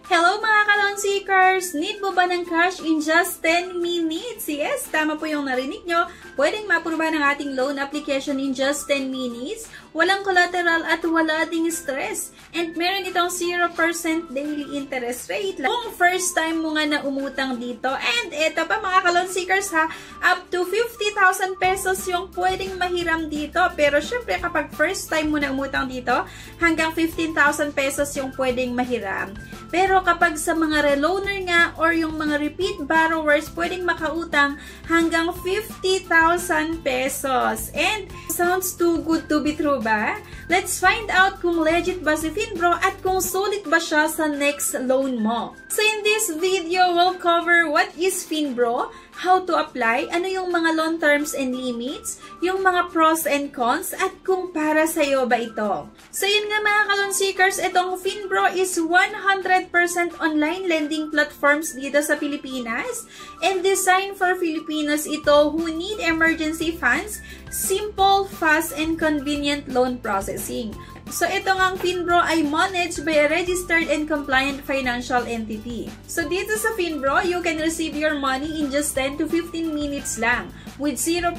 Hello mga kalon seekers! Need mo ba ng cash in just 10 minutes? Yes, tama po yung narinig nyo. Pwedeng ma-approve ng ating loan application in just 10 minutes. Walang collateral at wala ding stress. And meron itong 0% daily interest rate. Kung first time mo nga na umutang dito. And eto pa mga kalon seekers ha, up to 50,000 pesos yung pwedeng mahiram dito. Pero syempre kapag first time mo na umutang dito, hanggang 15,000 pesos yung pwedeng mahiram. Pero kapag sa mga reloaner nga or yung mga repeat borrowers, pwedeng makautang hanggang 50,000 pesos. And sounds too good to be true ba? Let's find out kung legit ba si Finbro at kung sulit ba siya sa next loan mo. So in this video, we'll cover what is Finbro, how to apply, ano yung mga loan terms and limits, yung mga pros and cons, at kung para sa'yo ba ito. So yun nga mga kalon seekers, itong Finbro is 100% online lending platforms dito sa Pilipinas and designed for Filipinos ito who need emergency funds, simple, fast, and convenient loan processing. So, ito ngang Finbro ay managed by a registered and compliant financial entity. So, dito sa Finbro, you can receive your money in just 10 to 15 minutes lang with 0%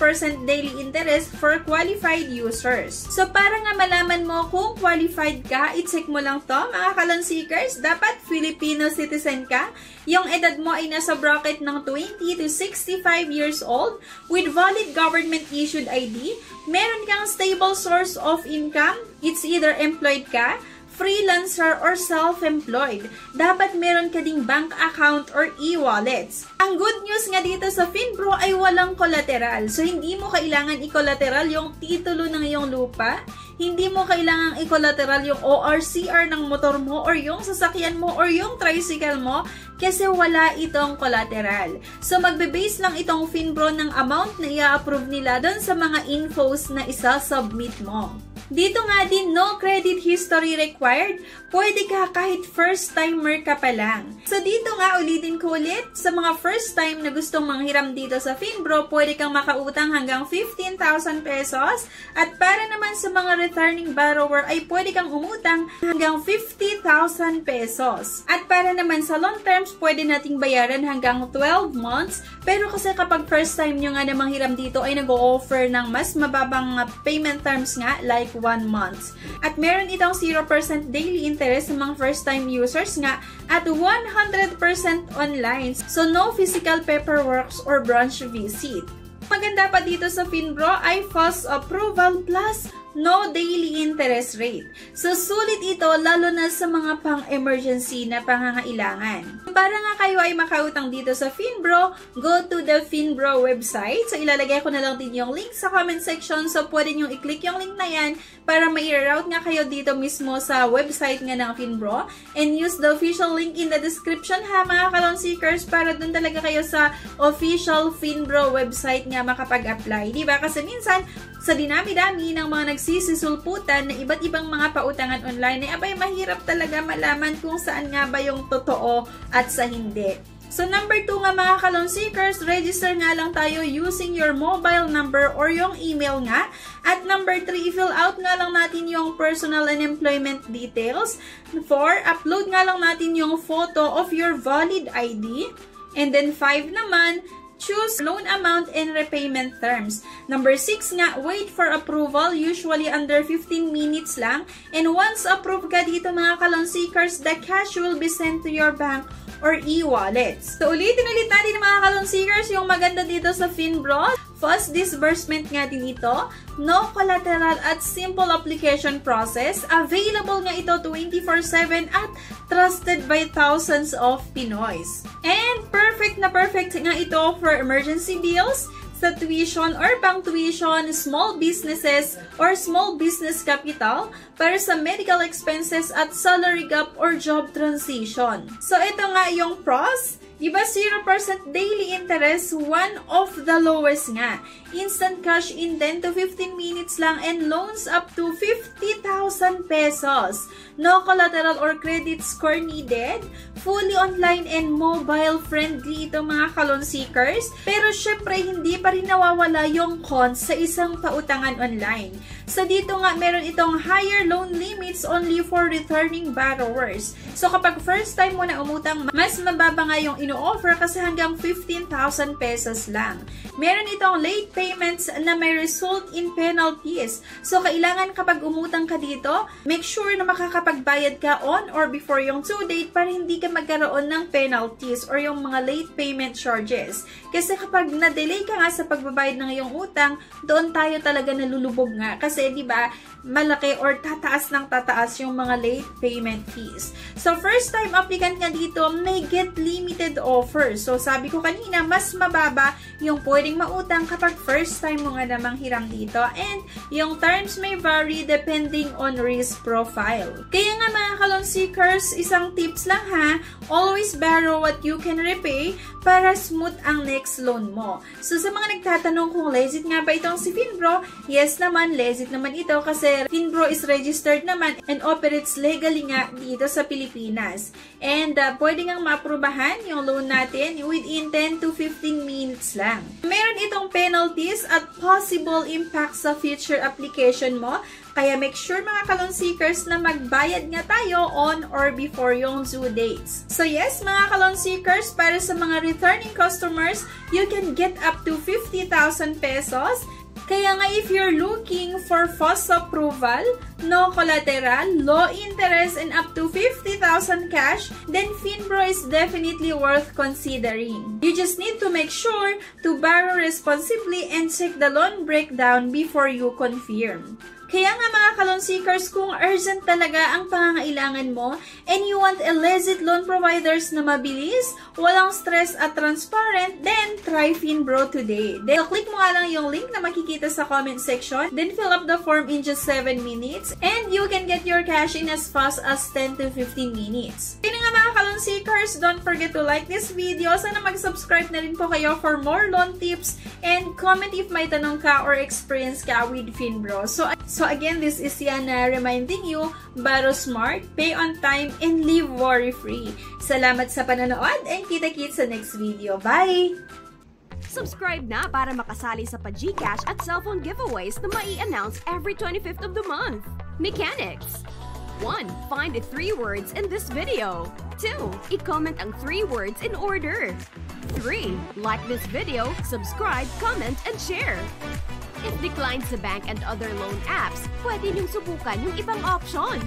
daily interest for qualified users. So, para nga malaman mo kung qualified ka, i-check mo lang to, mga kalon seekers. Dapat Filipino citizen ka. Yung edad mo ay nasa bracket ng 20 to 65 years old with valid government-issued ID. Meron kang stable source of income. It's either employed ka, freelancer, or self-employed. Dapat meron ka ding bank account or e-wallets. Ang good news nga dito sa Finbro ay walang collateral. So, hindi mo kailangan i-collateral yung titulo ng iyong lupa. Hindi mo kailangan i-collateral yung ORCR ng motor mo or yung sasakyan mo or yung tricycle mo kasi wala itong collateral. So, magbe-base lang itong Finbro ng amount na i-approve nila doon sa mga infos na isa-submit mo. Dito nga din, no credit history required. Pwede ka kahit first timer ka pa lang. So dito nga, ulitin ko ulit, sa mga first time na gustong manghiram dito sa Finbro, pwede kang makautang hanggang 15,000 pesos. At para naman sa mga returning borrower, ay pwede kang umutang hanggang 50,000 pesos. At para naman sa long terms, pwede nating bayaran hanggang 12 months. Pero kasi kapag first time nyo nga na manghiram dito, ay nag-o-offer ng mas mababang payment terms nga, like 1 month. At meron itong 0% daily interest sa mga first-time users nga at 100% online. So, no physical paperwork or branch visit. Maganda pa dito sa Finbro ay fast approval plus no daily interest rate. So, sulit ito lalo na sa mga pang-emergency na pangangailangan. Para nga kayo ay makautang dito sa Finbro, go to the Finbro website. So, ilalagay ko na lang din yung link sa comment section. So, pwede nyo i-click yung link na yan para ma-route nga kayo dito mismo sa website nga ng Finbro. And use the official link in the description ha mga kalon seekers para dun talaga kayo sa official Finbro website nga makapag-apply. Diba? Kasi minsan, sa dinami-dami ng mga nagsisisulputan na iba't ibang mga pautangan online ay abay mahirap talaga malaman kung saan nga ba yung totoo at sa hindi. So number 2 nga mga kalon seekers, register nga lang tayo using your mobile number or yung email nga. At number 3, i-fill out nga lang natin yung personal and employment details. 4, upload nga lang natin yung photo of your valid ID. And then 5 naman, choose loan amount and repayment terms. Number 6 nga, wait for approval, usually under 15 minutes lang. And once approved ka dito mga kalon seekers, the cash will be sent to your bank or e-wallets. So ulitin natin mga kalon seekers, yung maganda dito sa Finbro, fast disbursement nga din ito, no collateral at simple application process. Available nga ito 24/7 at trusted by thousands of Pinoys. And perfect na perfect nga ito for emergency bills, sa tuition or pang-tuition, small businesses or small business capital, para sa medical expenses at salary gap or job transition. So ito nga yung pros. Diba 0% daily interest, one of the lowest nga. Instant cash in 10 to 15 minutes lang and loans up to 50,000 pesos. No collateral or credit score needed. Fully online and mobile friendly ito mga ka-loan seekers. Pero syempre hindi pa rin nawawala yung cons sa isang pautangan online. So dito nga meron itong higher loan limits only for returning borrowers. So kapag first time mo na umutang, mas mababa nga yung ino-offer kasi hanggang 15,000 pesos lang. Meron itong late payments na may result in penalties. So kailangan kapag umutang ka dito, make sure na makakapagbayad ka on or before yung due date para hindi ka magkaroon ng penalties or yung mga late payment charges. Kasi kapag na-delay ka nga sa pagbabayad ng iyong utang, doon tayo talaga nalulubog nga. Kasi di ba malaki or tataas ng tataas yung mga late payment fees. So first time applicant nga dito may get limited offer. So sabi ko kanina, mas mababa yung pwedeng mautang kapag first time mo nga namang hiram dito. And yung terms may vary depending on risk profile. Kaya nga mga ka-loan seekers, isang tips lang ha, always borrow what you can repay para smooth ang next loan mo. So sa mga nagtatanong kung legit nga ba itong si Finbro, yes naman, legit naman ito kasi Finbro is registered naman and operates legally nga dito sa Pilipinas. And pwede ngang maaprubahan yung loan natin within 10 to 15 minutes lang. Meron itong penalties at possible impact sa future application mo. Kaya make sure mga ka-loan seekers na magbayad nga tayo on or before yung due dates. So yes, mga ka-loan seekers, para sa mga returning customers, you can get up to 50,000 pesos. Kaya nga if you're looking for fast approval, no collateral, low interest, and up to 50,000 cash, then Finbro is definitely worth considering. You just need to make sure to borrow responsibly and check the loan breakdown before you confirm. Kaya nga mga ka-loan seekers, kung urgent talaga ang pangangailangan mo and you want a legit loan providers na mabilis, walang stress at transparent, then try Finbro today. Then click mo nga lang yung link na makikita sa comment section, then fill up the form in just 7 minutes and you can get your cash in as fast as 10 to 15 minutes. Kaya nga mga ka-loan seekers, don't forget to like this video. Sana mag-subscribe na rin po kayo for more loan tips and comment if may tanong ka or experience ka with Finbro. So again, this is Yana reminding you, borrow smart, pay on time, and live worry-free. Salamat sa panonood and kita-kits sa next video. Bye! Subscribe na para makasali sa pa-GCash at cellphone giveaways na mai-announce every 25th of the month. Mechanics. 1. Find the 3 words in this video. 2. I-comment ang 3 words in order. 3. Like this video, subscribe, comment, and share. If declined sa bank and other loan apps, pwede niyong subukan yung ibang options.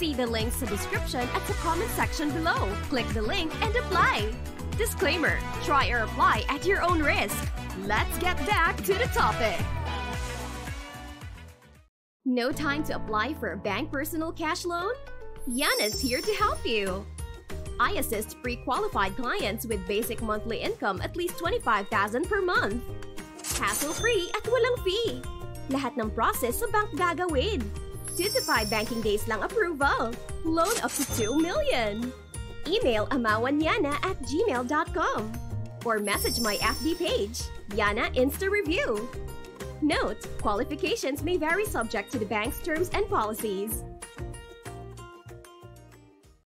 See the links sa description at sa comment section below. Click the link and apply. Disclaimer, try or apply at your own risk. Let's get back to the topic. No time to apply for a bank personal cash loan? Yana's here to help you. I assist pre-qualified clients with basic monthly income at least 25,000 per month. Hassle-free at walang fee. Lahat ng process sa bank gagawin. 2 to 5 banking days lang approval. Loan up to 2 million. Email amawanyana@gmail.com or message my FB page, Yana Insta Review. Note, qualifications may vary subject to the bank's terms and policies.